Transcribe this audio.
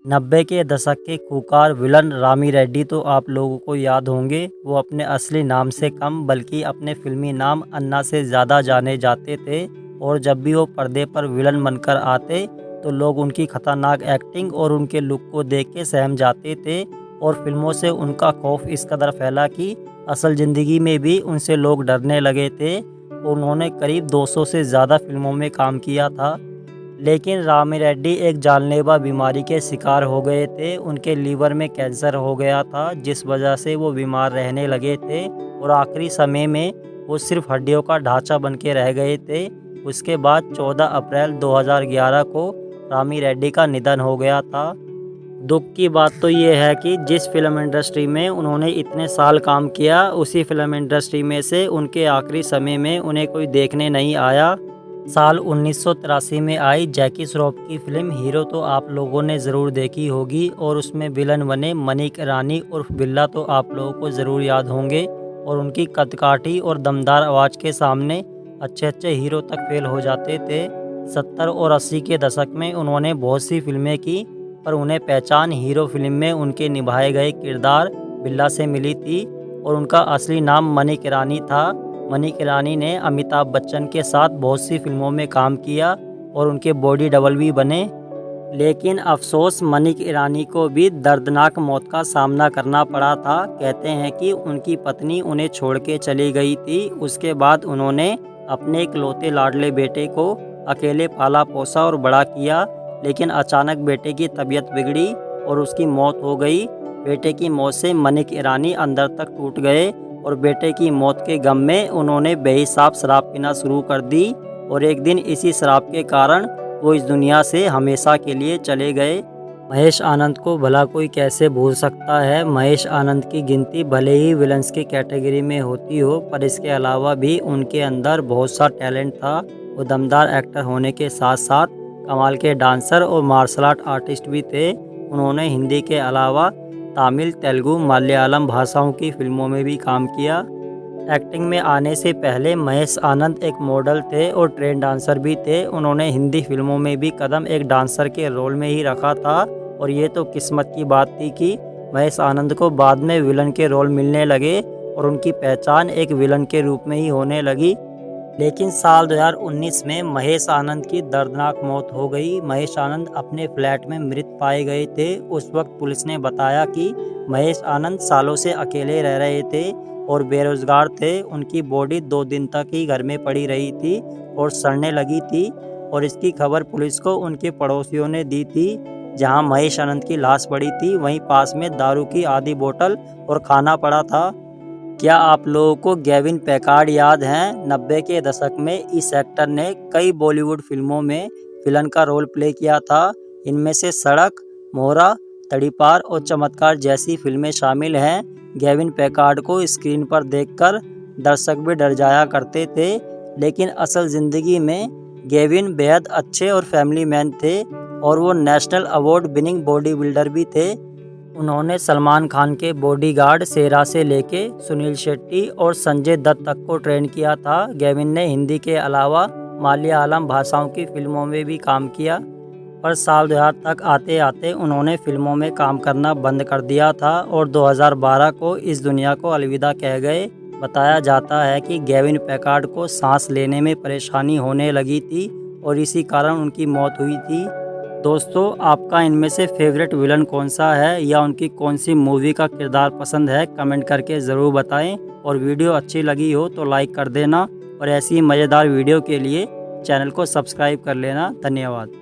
90 के दशक के खूंखार विलन रामी रेड्डी तो आप लोगों को याद होंगे। वो अपने असली नाम से कम बल्कि अपने फिल्मी नाम अन्ना से ज़्यादा जाने जाते थे और जब भी वो पर्दे पर विलन बनकर आते तो लोग उनकी खतरनाक एक्टिंग और उनके लुक को देख के सहम जाते थे और फिल्मों से उनका खौफ इस कदर फैला कि असल ज़िंदगी में भी उनसे लोग डरने लगे थे। उन्होंने करीब 200 से ज़्यादा फिल्मों में काम किया था, लेकिन रामी रेड्डी एक जानलेवा बीमारी के शिकार हो गए थे। उनके लीवर में कैंसर हो गया था, जिस वजह से वो बीमार रहने लगे थे और आखिरी समय में वो सिर्फ हड्डियों का ढांचा बन के रह गए थे। उसके बाद 14 अप्रैल 2011 को रामी रेड्डी का निधन हो गया था। दुख की बात तो ये है कि जिस फिल्म इंडस्ट्री में उन्होंने इतने साल काम किया, उसी फिल्म इंडस्ट्री में से उनके आखिरी समय में उन्हें कोई देखने नहीं आया। साल 1983 में आई जैकी श्रॉफ की फिल्म हीरो तो आप लोगों ने ज़रूर देखी होगी और उसमें विलन बने मनिक ईरानी उर्फ बिल्ला तो आप लोगों को ज़रूर याद होंगे और उनकी कदकाठी और दमदार आवाज़ के सामने अच्छे हीरो तक फेल हो जाते थे। 70 और 80 के दशक में उन्होंने बहुत सी फिल्में की, पर उन्हें पहचान हीरो फिल्म में उनके निभाए गए किरदार बिल्ला से मिली थी और उनका असली नाम मनिक ईरानी था। मनिक ईरानी ने अमिताभ बच्चन के साथ बहुत सी फिल्मों में काम किया और उनके बॉडी डबल भी बने, लेकिन अफसोस मनिक ईरानी को भी दर्दनाक मौत का सामना करना पड़ा था। कहते हैं कि उनकी पत्नी उन्हें छोड़ के चली गई थी। उसके बाद उन्होंने अपने इकलौते लाडले बेटे को अकेले पाला पोसा और बड़ा किया, लेकिन अचानक बेटे की तबीयत बिगड़ी और उसकी मौत हो गई। बेटे की मौत से मनिक ईरानी अंदर तक टूट गए और बेटे की मौत के गम में उन्होंने बेहिसाब शराब पीना शुरू कर दी और एक दिन इसी शराब के कारण वो इस दुनिया से हमेशा के लिए चले गए। महेश आनंद को भला कोई कैसे भूल सकता है। महेश आनंद की गिनती भले ही विलन्स की कैटेगरी में होती हो, पर इसके अलावा भी उनके अंदर बहुत सा टैलेंट था। वो दमदार एक्टर होने के साथ साथ कमाल के डांसर और मार्शल आर्ट आर्टिस्ट भी थे। उन्होंने हिंदी के अलावा तमिल, तेलुगु, मलयालम भाषाओं की फिल्मों में भी काम किया। एक्टिंग में आने से पहले महेश आनंद एक मॉडल थे और ट्रेन डांसर भी थे। उन्होंने हिंदी फिल्मों में भी कदम एक डांसर के रोल में ही रखा था और ये तो किस्मत की बात थी कि महेश आनंद को बाद में विलन के रोल मिलने लगे और उनकी पहचान एक विलन के रूप में ही होने लगी। लेकिन साल 2019 में महेश आनंद की दर्दनाक मौत हो गई। महेश आनंद अपने फ्लैट में मृत पाए गए थे। उस वक्त पुलिस ने बताया कि महेश आनंद सालों से अकेले रह रहे थे और बेरोजगार थे। उनकी बॉडी 2 दिन तक ही घर में पड़ी रही थी और सड़ने लगी थी और इसकी खबर पुलिस को उनके पड़ोसियों ने दी थी। जहां महेश आनंद की लाश पड़ी थी, वहीं पास में दारू की आधी बोतल और खाना पड़ा था। क्या आप लोगों को गेविन पैकार्ड याद हैं? 90 के दशक में इस एक्टर ने कई बॉलीवुड फिल्मों में विलन का रोल प्ले किया था। इनमें से सड़क, मोहरा, तड़ीपार और चमत्कार जैसी फिल्में शामिल हैं। गेविन पैकार्ड को स्क्रीन पर देखकर दर्शक भी डर जाया करते थे, लेकिन असल ज़िंदगी में गेविन बेहद अच्छे और फैमिली मैन थे और वो national award winning body builder भी थे। उन्होंने सलमान खान के बॉडीगार्ड शेरा से लेके सुनील शेट्टी और संजय दत्त तक को ट्रेन किया था। गेविन ने हिंदी के अलावा मलयालम भाषाओं की फिल्मों में भी काम किया, पर साल 2000 तक आते आते उन्होंने फिल्मों में काम करना बंद कर दिया था और 2012 को इस दुनिया को अलविदा कह गए। बताया जाता है कि गेविन पैकार्ड को सांस लेने में परेशानी होने लगी थी और इसी कारण उनकी मौत हुई थी। दोस्तों, आपका इनमें से फेवरेट विलन कौन सा है या उनकी कौन सी मूवी का किरदार पसंद है? कमेंट करके ज़रूर बताएं और वीडियो अच्छी लगी हो तो लाइक कर देना और ऐसी मज़ेदार वीडियो के लिए चैनल को सब्सक्राइब कर लेना। धन्यवाद।